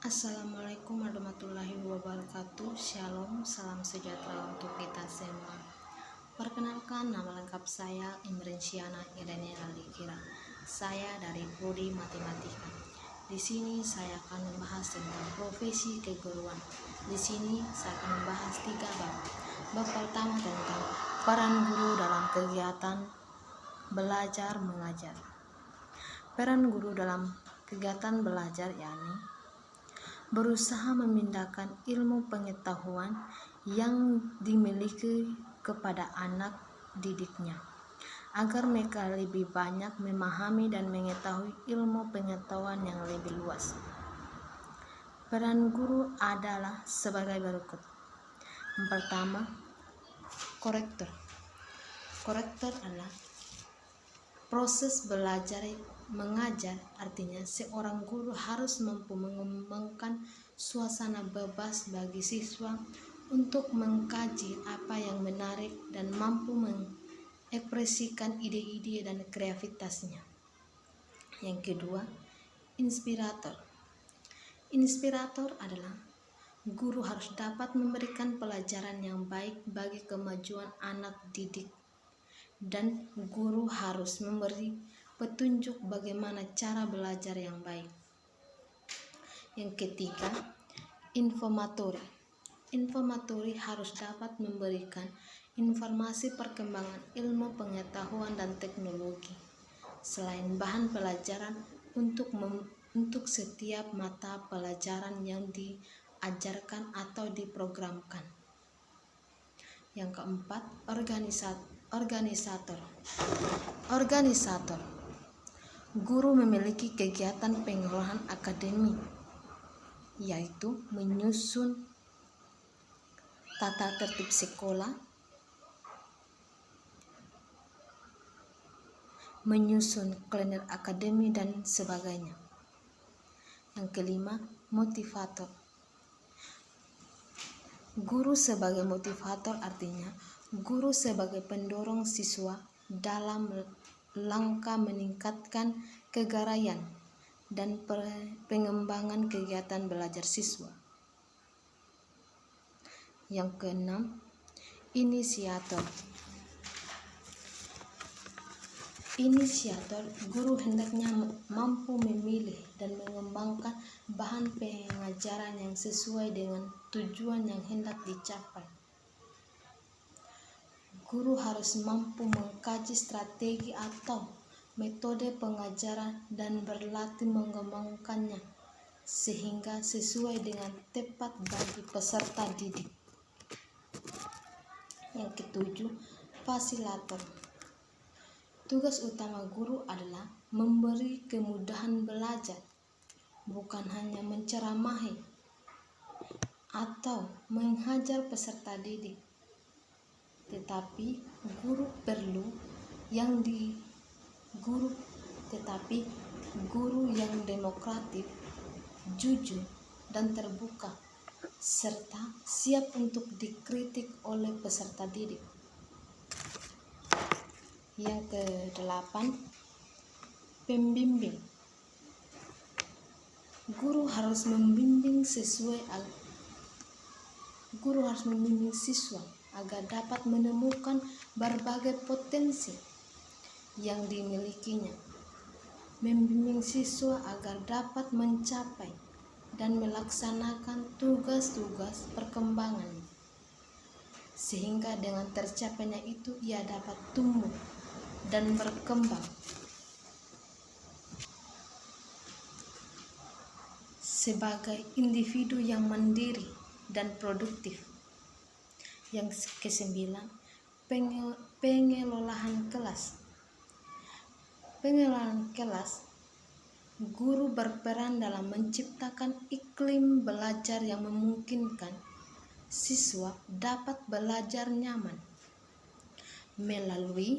Assalamualaikum warahmatullahi wabarakatuh. Shalom, salam sejahtera untuk kita semua. Perkenalkan, nama lengkap saya Imrensiana Irene Alikira. Saya dari Prodi Matematika. Di sini saya akan membahas tentang profesi keguruan. Di sini saya akan membahas 3 bab. Bab pertama tentang peran guru dalam kegiatan belajar mengajar. Peran guru dalam kegiatan belajar yakni berusaha memindahkan ilmu pengetahuan yang dimiliki kepada anak didiknya, agar mereka lebih banyak memahami dan mengetahui ilmu pengetahuan yang lebih luas. Peran guru adalah sebagai berikut. Yang pertama, korektor. Korektor adalah proses belajar mengajar, artinya seorang guru harus mampu mengembangkan suasana bebas bagi siswa untuk mengkaji apa yang menarik dan mampu mengekspresikan ide-ide dan kreativitasnya. Yang kedua, inspirator. Inspirator adalah guru harus dapat memberikan pelajaran yang baik bagi kemajuan anak didik, dan guru harus memberi petunjuk bagaimana cara belajar yang baik. Yang ketiga, informatori. Informatori harus dapat memberikan informasi perkembangan ilmu pengetahuan dan teknologi, selain bahan pelajaran untuk setiap mata pelajaran yang diajarkan atau diprogramkan. Yang keempat, organisator. Guru memiliki kegiatan pengolahan akademik, yaitu menyusun tata tertib sekolah, menyusun kalender akademi, dan sebagainya. Yang kelima, motivator. Guru sebagai motivator artinya guru sebagai pendorong siswa dalam langkah meningkatkan kegaraian dan pengembangan kegiatan belajar siswa. Yang keenam, inisiator. Guru hendaknya mampu memilih dan mengembangkan bahan pengajaran yang sesuai dengan tujuan yang hendak dicapai. Guru harus mampu mengkaji strategi atau metode pengajaran dan berlatih mengembangkannya sehingga sesuai dengan tepat bagi peserta didik. Yang ketujuh, fasilitator. Tugas utama guru adalah memberi kemudahan belajar, bukan hanya menceramahi atau menghajar peserta didik, tetapi guru yang demokratis, jujur, dan terbuka, serta siap untuk dikritik oleh peserta didik. Yang kedelapan, pembimbing. Guru harus membimbing siswa agar dapat menemukan berbagai potensi yang dimilikinya, membimbing siswa agar dapat mencapai dan melaksanakan tugas-tugas perkembangan, sehingga dengan tercapainya itu ia dapat tumbuh dan berkembang sebagai individu yang mandiri dan produktif. Yang kesembilan, pengelolaan kelas. Pengelolaan kelas, guru berperan dalam menciptakan iklim belajar yang memungkinkan siswa dapat belajar nyaman. Melalui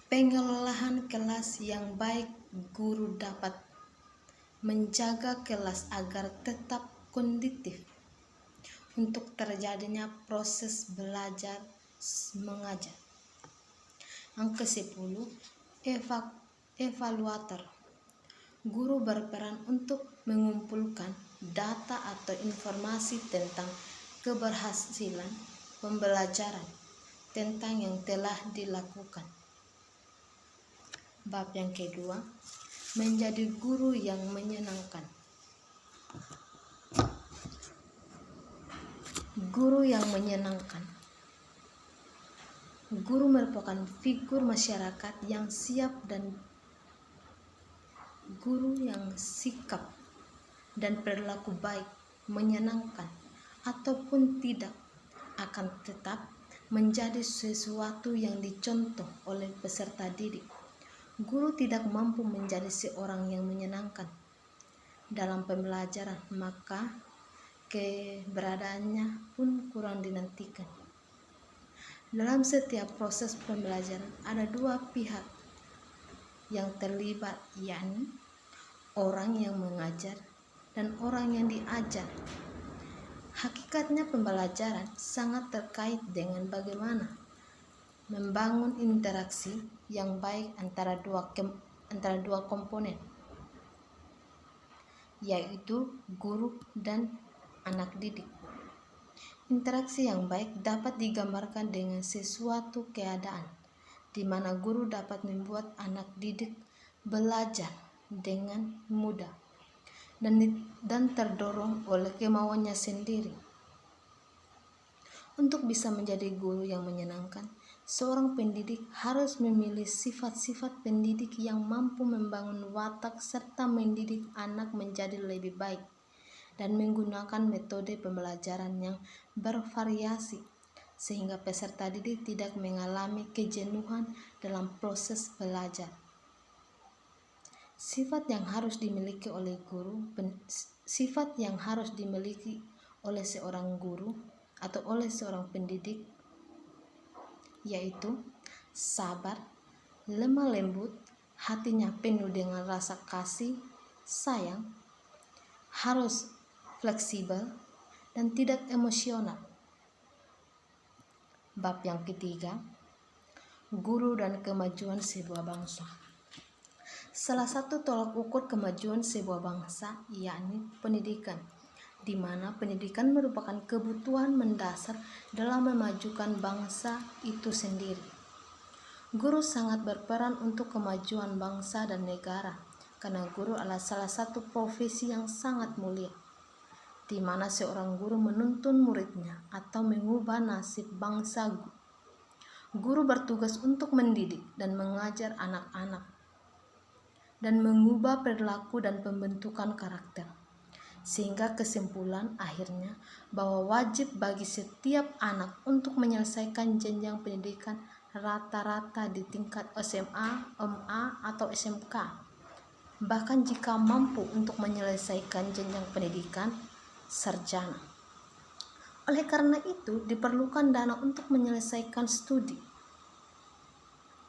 pengelolaan kelas yang baik, guru dapat menjaga kelas agar tetap kondusif untuk terjadinya proses belajar mengajar. Yang ke-10, evaluator. Guru berperan untuk mengumpulkan data atau informasi tentang keberhasilan pembelajaran tentang yang telah dilakukan. Bab yang kedua, menjadi guru yang menyenangkan. Guru yang menyenangkan. Guru merupakan figur masyarakat yang siap dan guru yang sikap dan perilaku baik, menyenangkan ataupun tidak akan tetap menjadi sesuatu yang dicontoh oleh peserta didik. Guru tidak mampu menjadi seorang yang menyenangkan dalam pembelajaran, maka keberadaannya pun kurang dinantikan. Dalam setiap proses pembelajaran ada dua pihak yang terlibat, yakni orang yang mengajar dan orang yang diajar. Hakikatnya pembelajaran sangat terkait dengan bagaimana membangun interaksi yang baik antara dua komponen, yaitu guru dan anak didik. Interaksi yang baik dapat digambarkan dengan sesuatu keadaan di mana guru dapat membuat anak didik belajar dengan mudah dan terdorong oleh kemauannya sendiri. Untuk bisa menjadi guru yang menyenangkan, seorang pendidik harus memilih sifat-sifat pendidik yang mampu membangun watak serta mendidik anak menjadi lebih baik dan menggunakan metode pembelajaran yang bervariasi sehingga peserta didik tidak mengalami kejenuhan dalam proses belajar. Sifat yang harus dimiliki oleh seorang guru atau oleh seorang pendidik yaitu sabar, lemah lembut, hatinya penuh dengan rasa kasih, sayang, harus fleksibel dan tidak emosional. Bab yang ketiga, guru dan kemajuan sebuah bangsa. Salah satu tolak ukur kemajuan sebuah bangsa yakni pendidikan, di mana pendidikan merupakan kebutuhan mendasar dalam memajukan bangsa itu sendiri. Guru sangat berperan untuk kemajuan bangsa dan negara, karena guru adalah salah satu profesi yang sangat mulia, di mana seorang guru menuntun muridnya atau mengubah nasib bangsa. Guru bertugas untuk mendidik dan mengajar anak-anak dan mengubah perilaku dan pembentukan karakter, sehingga kesimpulan akhirnya bahwa wajib bagi setiap anak untuk menyelesaikan jenjang pendidikan rata-rata di tingkat SMA, MA, atau SMK, bahkan jika mampu untuk menyelesaikan jenjang pendidikan sarjana. Oleh karena itu, diperlukan dana untuk menyelesaikan studi.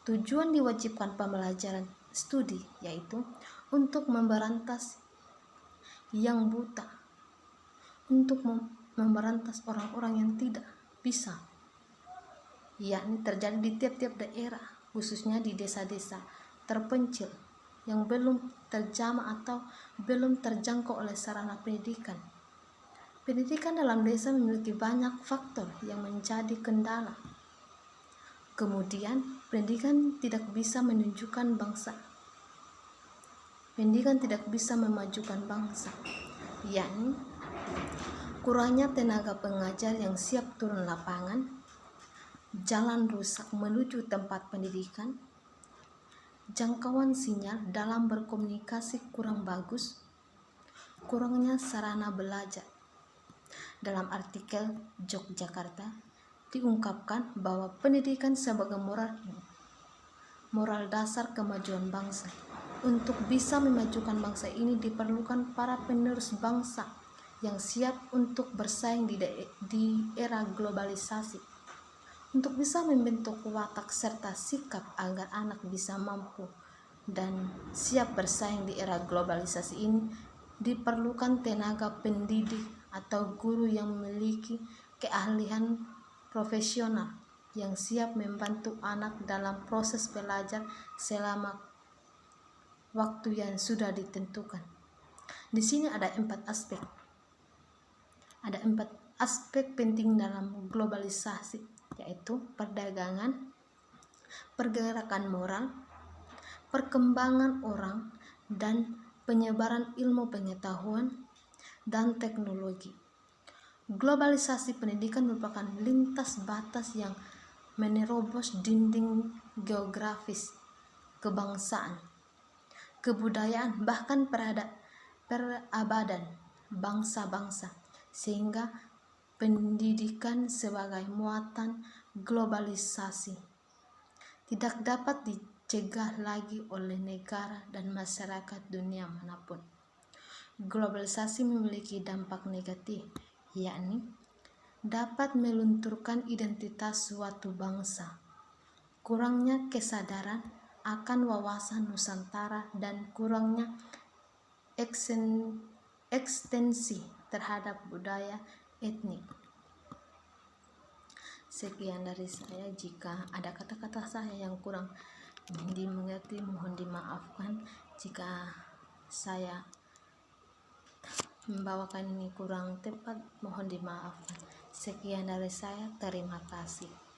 Tujuan diwajibkan pembelajaran studi yaitu untuk memberantas yang buta, untuk memberantas orang-orang yang tidak bisa, yakni terjadi di tiap-tiap daerah, khususnya di desa-desa terpencil yang belum terjamah atau belum terjangkau oleh sarana pendidikan. Pendidikan dalam desa memiliki banyak faktor yang menjadi kendala. Kemudian, pendidikan tidak bisa menunjukkan bangsa. Pendidikan tidak bisa memajukan bangsa, yakni kurangnya tenaga pengajar yang siap turun lapangan, jalan rusak menuju tempat pendidikan, jangkauan sinyal dalam berkomunikasi kurang bagus, kurangnya sarana belajar. Dalam artikel Yogyakarta diungkapkan bahwa pendidikan sebagai moral dasar kemajuan bangsa. Untuk bisa memajukan bangsa ini diperlukan para penerus bangsa yang siap untuk bersaing di era globalisasi. Untuk bisa membentuk watak serta sikap agar anak bisa mampu dan siap bersaing di era globalisasi ini, diperlukan tenaga pendidik atau guru yang memiliki keahlian profesional yang siap membantu anak dalam proses belajar selama waktu yang sudah ditentukan. Di sini ada 4 aspek. Ada 4 aspek penting dalam globalisasi, yaitu perdagangan, pergerakan moral, perkembangan orang, dan penyebaran ilmu pengetahuan dan teknologi. Globalisasi pendidikan merupakan lintas batas yang menerobos dinding geografis, kebangsaan, kebudayaan, bahkan peradaban bangsa-bangsa, sehingga pendidikan sebagai muatan globalisasi tidak dapat dicegah lagi oleh negara dan masyarakat dunia manapun. Globalisasi memiliki dampak negatif, yakni dapat melunturkan identitas suatu bangsa, kurangnya kesadaran akan wawasan Nusantara, dan kurangnya ekstensi terhadap budaya etnik. Sekian dari saya. Jika ada kata-kata saya yang kurang dimengerti, mohon dimaafkan. Jika saya membawakan ini kurang tepat, mohon dimaafkan. Sekian dari saya. Terima kasih.